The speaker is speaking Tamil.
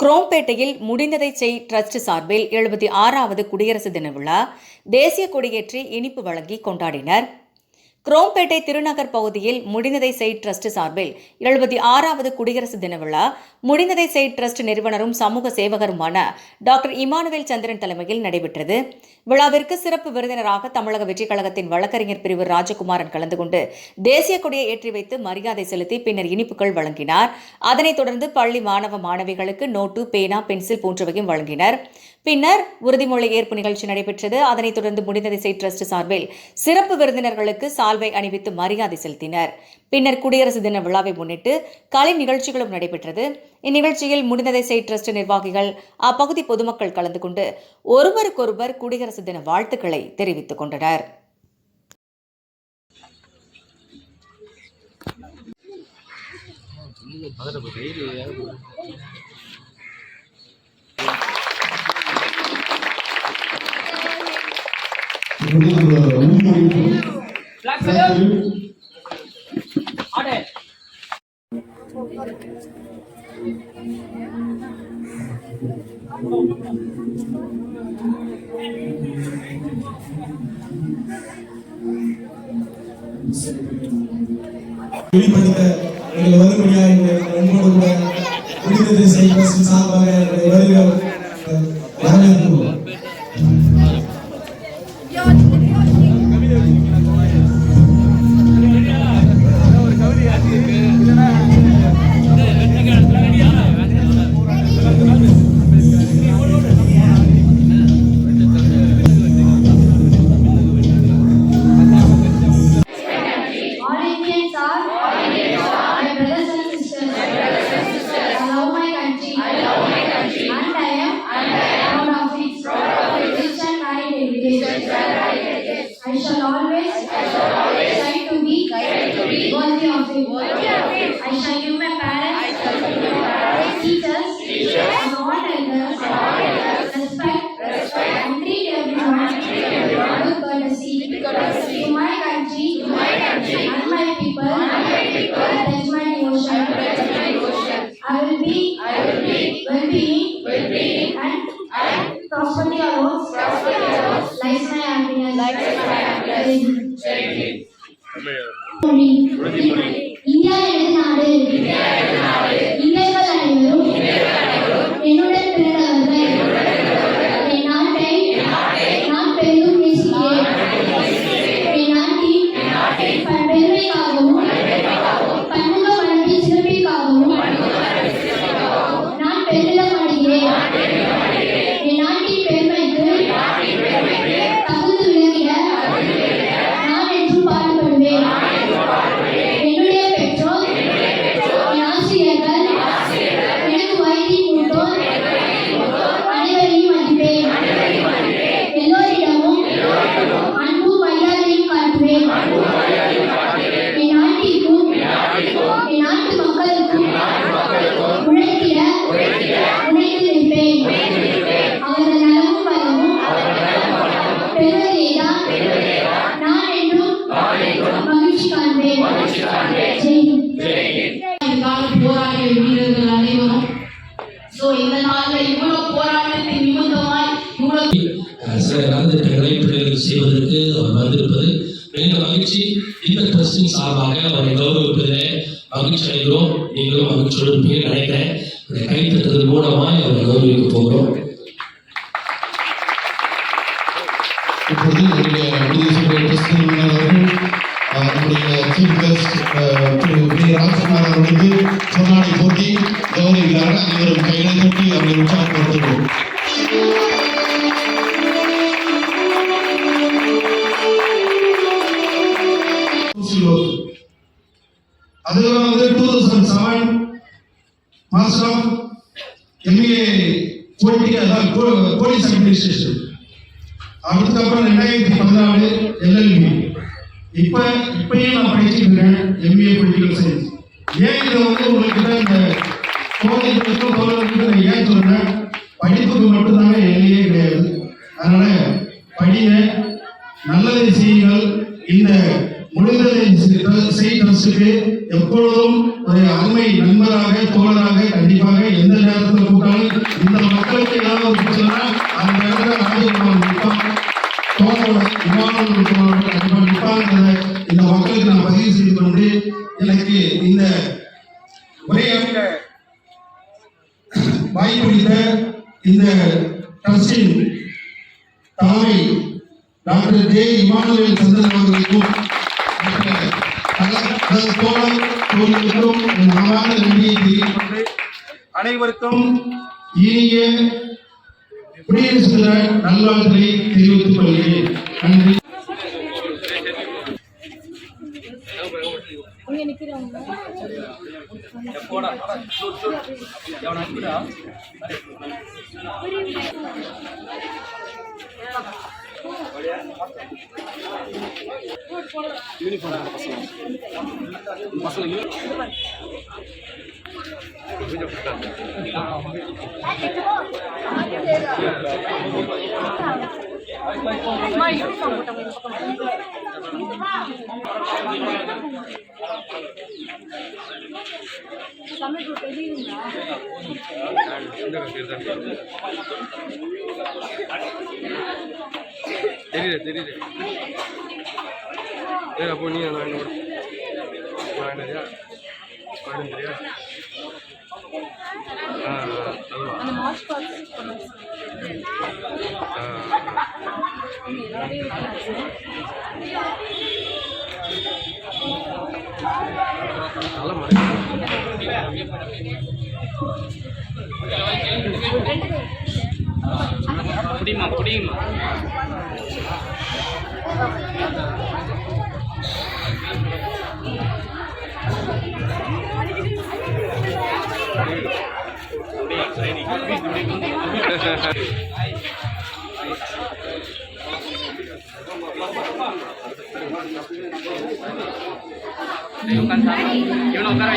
குரோம்பேட்டையில் முடிந்ததை செய் டிரஸ்ட் சார்பில் 76வது குடியரசு தின விழா தேசிய கொடியேற்றி இனிப்பு வழங்கி கொண்டாடினர். குரோம்பேட்டை திருநகர் பகுதியில் முடிந்ததை செய் டிரஸ்ட் சார்பில் 76வது குடியரசு தின விழா முடிந்ததை செய் டிரஸ்ட் நிறுவனரும் சமூக சேவகருமான டாக்டர் இமானுவேல் சந்திரன் தலைமையில் நடைபெற்றது. விழாவிற்கு சிறப்பு விருந்தினராக தமிழக வெற்றிக் கழகத்தின் வழக்கறிஞர் பிரிவு ராஜகுமாரன் கலந்து கொண்டு தேசிய கொடியை ஏற்றி வைத்து மரியாதை செலுத்தி பின்னர் இனிப்புகள் வழங்கினார். அதனைத் தொடர்ந்து பள்ளி மாணவ மாணவிகளுக்கு நோட்டு, பேனா, பென்சில் போன்றவையும் வழங்கினர். பின்னர் உறுதிமொழி ஏற்பு நிகழ்ச்சி நடைபெற்றது. அதனைத் தொடர்ந்து முடிந்ததை செய் டிரஸ்ட் சார்பில் சிறப்பு விருந்தினர்களுக்கு சால்வை அணிவித்து மரியாதை செலுத்தினர். பின்னர் குடியரசு தின விழாவை முன்னிட்டு கலை நிகழ்ச்சிகளும் நடைபெற்றது. இந்நிகழ்ச்சியில் முடிந்ததை செய் டிரஸ்ட் நிர்வாகிகள், அப்பகுதி பொதுமக்கள் கலந்து கொண்டு ஒருவருக்கொருவர் குடியரசு தின வாழ்த்துக்களை தெரிவித்துக் கொண்டனர். I shall always try to be worthy of it. I shall give my parents, teachers, and all elders respect and treat everyone with courtesy. To my country and my people, pledge my devotion. I will be well-being and prosperity alone lies my happiness. India எனது நாடு. இந்தியர்கள் அனைவரும் என்னுடன் பிறந்தவர்கள். என் நாட்டை நான் பெரிதும் நேசிக்கிறேன். என் நாட்டின் பெருமைக்காகவும் பன்முக வளத்தின் சிறப்பிற்காகவும் நான் பெருமிதம் அடைகிறேன். என் நாட்டின் பெருமைக்கு தகுந்து விளங்கிட நான் என்றும் பாடுபடுவேன். என்னுடைய பெற்றோர், என் ஆசிரியர்கள், எனக்கு வயதில் மூத்தோர் அனைவரையும் மதிப்பேன். எல்லோரிடமும் அன்பும் மரியாதையும் காட்டுவேன். என் நாட்டிற்கும் என் நாட்டு மக்களுக்கும் உழைத்து நிற்பேன். அவர்கள் நலமும் வளமும் பெறுவதேதான் நான் என்றும் மகிழ்ச்சி காண்பேன். போராடிய வீரர்கள் அனைவரும் இந்த நாளில் இவ்வளவு போராட்டத்தின் நிமித்தமாய் சில நலத்திட்டங்களை பிள்ளைகள் செய்வதற்கு அவர் வந்திருப்பது மிக மகிழ்ச்சி. இந்த ட்ரஸ்டின் சார்பாக அவரை கௌரவிப்பதிலே மகிழ்ச்சி அடைகிறோம். நீங்களும் மகிழ்ச்சியோடு இருப்பீங்க நினைக்கிறேன். கைத்தட்டதன் மூலமாய் அவரை கௌரவிக்க போகிறோம். இப்பொழுது நம்முடைய சீஃப் கெஸ்ட் திரு பி. ராஜகுமார் அவர்களுக்கு பொன்னாடை போட்டி கௌரவிக்கிறார்கள். அனைவரும் கைகளை தட்டி அவர்களை உற்சாகப்படுத்துகிறோம். அதுக்கப்புறம் 2007 master of MA police administration. அதுக்கப்புறம் 2014 LLB. இப்பயும் நான் படிச்சுட்டு இருக்கேன் MA பொலிட்டிக்கல் சயின்ஸ். ஏன் இதை உங்கள்கிட்ட இந்த தோழர்களுக்கு நான் ஏன் சொல்றேன், படிப்புக்கு மட்டும்தாங்க எல்லையே கிடையாது. அதனால படிங்க, நல்லதை செய்யுங்கள். இந்த முடிந்ததை செய் ட்ரஸ்டுக்கு எப்பொழுதும் ஒரு அருமை நண்பராக, தோழராக, கண்டிப்பாக எந்த நேரத்தில் கூட்டாலும் மக்களுக்கு ஏதாவது ஒரு பிரச்சனை அந்த இடத்துல ராஜகுமார் நிற்பாங்க, தோழோட விமானம் கண்டிப்பாக நிற்பாங்கிறத இந்த மக்களுக்கு நான் பதிவு செய்து கொண்டு எனக்கு இந்த உரையாற்ற வாய்ப்பளித்த இந்த ட்ரஸ்டின் தலைமை டாக்டர் ஜே இமானுவேல் சந்திரன் அவர்களுக்கும் தோழர்களுக்கும் என் மனமார்ந்த நன்றியை தெரிவித்துக் கொண்டு அனைவருக்கும் இனிய குடியரசு தின நல்வாழ்த்துக்களை தெரிவித்துக் கொள்கிறேன். நன்றி. தெரியுது அப்போ நீ நான் தெரியா நல்ல மழை புடியுமா இவனை உட்கார